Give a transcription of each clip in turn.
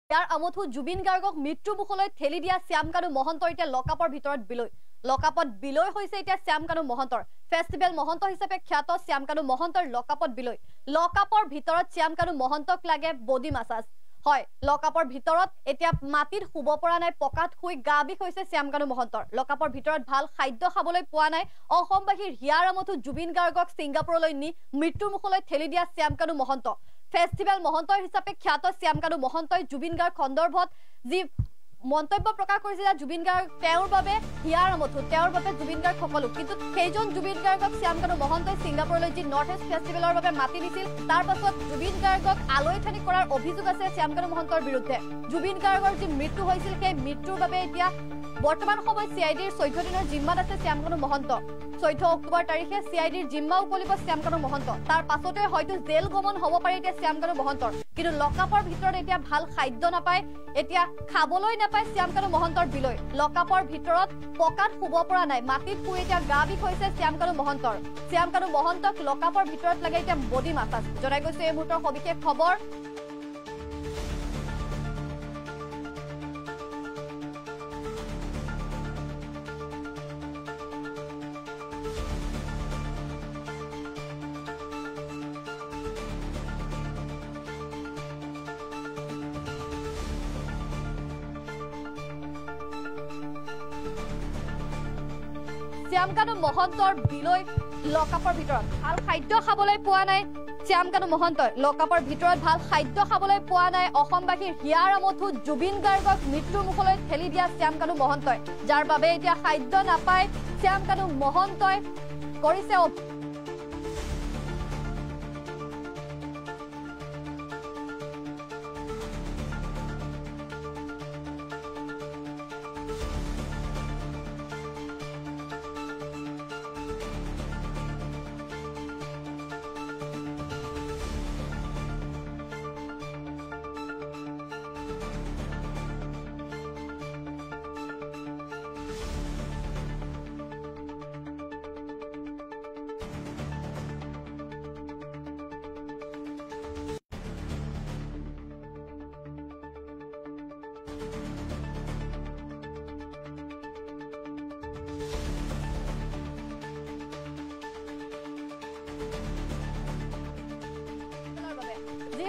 ইয়াৰ আমথু জুবিন গাৰ্গক মৃত্যুমুখলৈ ঠেলি দিয়া শ্যামকানু মহন্তৰ এতিয়া লকআপৰ ভিতৰত বিলৈ লকআপত বিলৈ হৈছে এতিয়া শ্যামকানু মহন্তৰ ফেষ্টিভেল মহন্ত হিচাপে খ্যাত শ্যামকানু মহন্তৰ লকআপত বিলৈ লকআপৰ ভিতৰত শ্যামকানু মহন্তক লাগে বডি মাসাজ হয় লকআপৰ ভিতৰত এতিয়া মাটিত শুব পৰা নাই পকাত শুই গা বিষ হৈছে শ্যামকানু মহন্তৰ লকআপৰ ভিতৰত ভাল খাদ্য খাবলৈ পোৱা নাই অসমবাসীৰ হিয়াৰ আমথু জুবিন গাৰ্গক সিংগাপুৰলৈ নি মৃত্যুমুখলৈ ঠেলি দিয়া শ্যামকানু মহন্ত ফেষ্টিভেল মহন্ত হিচাপে খ্যাত শ্যামকানু মহন্তই জুবিন গাৰ্গ সন্দৰ্ভত যি মন্তব্য প্ৰকাশ কৰিছিল জুবিন গাৰ্গ তেওঁৰ বাবে হিয়াৰ আমথু তেওঁৰ বাবে জুবিন গাৰ্গ সকলো কিন্তু সেইজন জুবিন গাৰ্গক শ্যামকানু মহন্তই সিংগাপুৰলৈ যি নৰ্থ ইষ্ট ফেষ্টিভেলৰ বাবে মাতি দিছিল তাৰ পাছত জুবিন গাৰ্গক আলৈঠানি কৰাৰ অভিযোগ আছে শ্যামকানু মহন্তৰ বিৰুদ্ধে জুবিন গাৰ্গৰ যি মৃত্যু হৈছিল সেই মৃত্যুৰ বাবে এতিয়া বৰ্তমান সময় সিআইডিৰ 14 দিনৰ জিম্মাত আছে শ্যামকানু মহন্ত 14 অক্টোবৰ তাৰিখে সিআইডিৰ জিম্মা উকলিব শ্যামকানু মহন্ত তাৰ পাছতে হয়তো জেল গমন হ'ব পাৰে এতিয়া শ্যামকানু মহন্তৰ কিন্তু লকআপৰ ভিতৰত এতিয়া ভাল খাদ্য নাপায় এতিয়া খাবলৈ নাপায় শ্যামকানু মহন্তৰ বিলৈ লকআপৰ ভিতৰত পকাত শুব পৰা নাই মাটিত শুই এতিয়া গা বিষ হৈছে শ্যামকানু মহন্তক লকআপৰ ভিতৰত লাগে এতিয়া বডি মাসাজ জনাই গৈছে এই মুহূৰ্তৰ সবিশেষ খবৰ শ্যামকানু মহন্তৰ বিলৈ লকআপৰ ভিতৰত ভাল খাদ্য খাবলৈ পোৱা নাই শ্যামকানু মহন্তই লকআপৰ ভিতৰত ভাল খাদ্য খাবলৈ পোৱা নাই অসমবাসীৰ হিয়াৰ আমথু জুবিন গাৰ্গক মৃত্যুমুখলৈ ঠেলি দিয়া শ্যামকানু মহন্তই যাৰ বাবে এতিয়া খাদ্য নাপায় শ্যামকানু মহন্তই কৰিছে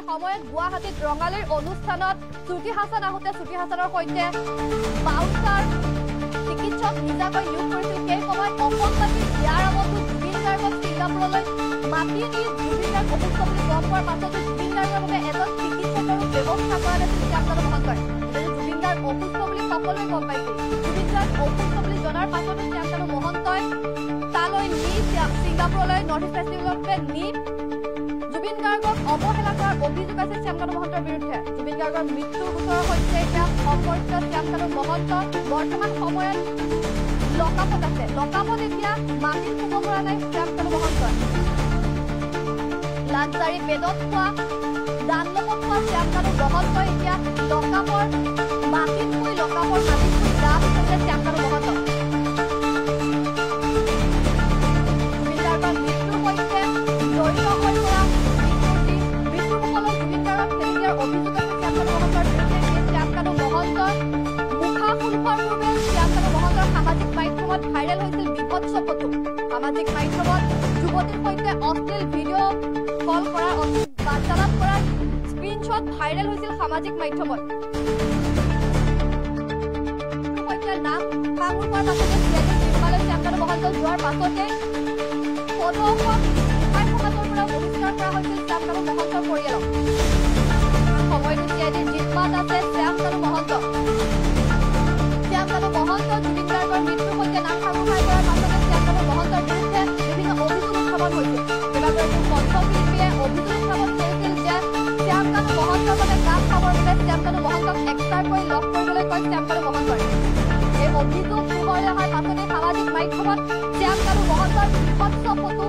সময়ত গুৱাহাটীত ৰঙালীৰ অনুষ্ঠানত শ্ৰুতি হাছান আহোঁতে শ্ৰুতি হাছানৰ সৈতে বাউন্সাৰ চিকিৎসক নিজাকৈ নিয়োগ কৰিছিল সেই সময়ত অসমবাসীৰ হিয়াৰ আমথু জুবিন গাৰ্গক সিংগাপুৰলৈ মাতি নি জুবিন গাৰ্গ অসুস্থ বুলি গম পোৱাৰ পাছতো জুবিন গাৰ্গৰ বাবে এজন চিকিৎসকৰো ব্যৱস্থা কৰা নাছিল শ্যামকানু মহন্তই জুবিন গাৰ্গ অসুস্থ বুলি সকলোৱে গম পাইছিল জুবিন গাৰ্গ অসুস্থ বুলি জনাৰ পাছতো শ্যামকানু মহন্তই তালৈ নি সিংগাপুৰলৈ নৰ্থ ইষ্ট ফেষ্টিভেলকে নি জুবিন গাৰ্গক অৱহেলা কৰাৰ অভিযোগ আছে শ্যামকানু মহন্তৰ বিৰুদ্ধে জুবিন গাৰ্গৰ মৃত্যুৰ গোচৰৰ সৈতে এতিয়া সম্পৰ্কিত শ্যামকানু মহন্ত বৰ্তমান সময়ত লকআপত আছে লকআপত এতিয়া মাটিত শুব পৰা নাই শ্যামকানু মহন্তই লাকজাৰী বেদত খোৱা দানলপত খোৱা শ্যামকানু মহন্তই এতিয়া লকআপৰ মাটিত শুই লকআপৰ মাটিত শুই গা বিষ শ্যামকানু মহন্ত জুবিন গাৰ্গৰ মৃত্যুৰ সৈতে জড়িত হৈ পৰা অভিযোগ আছে শ্যামকানু মহন্তৰ বিৰুদ্ধে শ্যামকানু মহন্তৰ মুখামুখৰ পূৰ্বে শ্যামকানু মহন্তৰ সামাজিক মাধ্যমত ভাইৰেল হৈছিল বিভৎস ফটো সামাজিক মাধ্যমত যুৱতীৰ সৈতে অশ্লীল ভিডিঅ' কল কৰা বাৰ্তালাপ কৰাৰ স্ক্ৰীনশ্বট ভাইৰেল হৈছিল সামাজিক মাধ্যমত নাম কামুৰ কৰাৰ পাছতে জিম্মালৈ শ্যামকানু মহন্ত যোৱাৰ পাছতে ফটোখন সমাজৰ পৰা বহিষ্কাৰ কৰা হৈছিল শ্যামকানু মহন্তৰ পৰিয়ালক সময়টো সিআইডিৰ জিম্মাত আছে শ্যামকানু মহন্ত জুবিন গাৰ্গৰ মৃত্যুৰ সৈতে নাম সাঙুৰ খাই কৰাৰ পাছতে শ্যামকানু মহন্তৰ বিৰুদ্ধে বিভিন্ন অভিযোগ উত্থাপন হৈছিল কেইবাগৰাকী কণ্ঠশিল্পীয়ে অভিযোগ উত্থাপন কৰিছিল যে শ্যামকানু মহন্তৰ বাবে কাম খাবৰ বাবে শ্যামকানু মহন্তক এক্সট্ৰাকৈ লগ কৰিবলৈ কয় শ্যামকানু মহন্তই এই অভিযোগ পোহৰলৈ অহাৰ পাছতে সামাজিক মাধ্যমত শ্যামকানু মহন্তৰ বিভৎস ফটো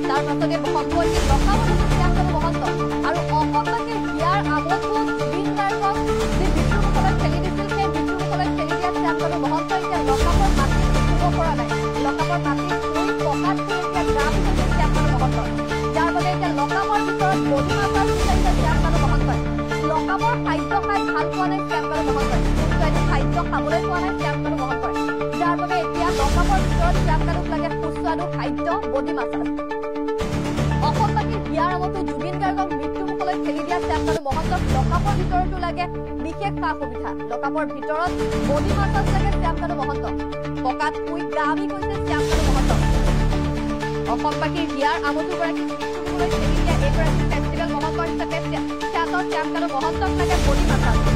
তাৰ পাছতে সম্পত্তি লকআপত আছে শ্যামকানু মহন্ত আৰু অসমবাসীৰ হিয়াৰ আমথু জুবিন গাৰ্গক যি মৃত্যুমুখলৈ ঠেলি দিছিল সেই মৃত্যুমুখলৈ ঠেলি দিয়া খাদ্য খাই ভাল পোৱা নাই শ্যামকানু মহন্তই সুস্বাদু খাদ্য খাবলৈ পোৱা নাই শ্যামকানু মহন্তই যাৰ বাবে এতিয়া লকআপৰ ভিতৰত শ্যামকানুক লাগে সুস্বাদু খাদ্য বডি মাছাজ অসমবাসীৰ হিয়াৰ আমতো জুবিন গাৰ্গক মৃত্যুমুখলৈ ঠেলি দিয়া শ্যামকানু মহন্তক লকআপৰ ভিতৰতো লাগে বিশেষ সা সুবিধা লকআপৰ ভিতৰত বডি মাছাজ লাগে শ্যামকানু মহন্তক পকাত শুই গামি কৈছে শ্যামকানু মহন্তক অসমবাসীৰ হিয়াৰ আমতো গৰাকী মৃত্যুমুখলৈ ঠেলি দিয়া এইগৰাকী ফেষ্টিভেল মহন্ত হিচাপে খ্যাত শ্যামকানু মহন্তক লাগে বডি মাছাজ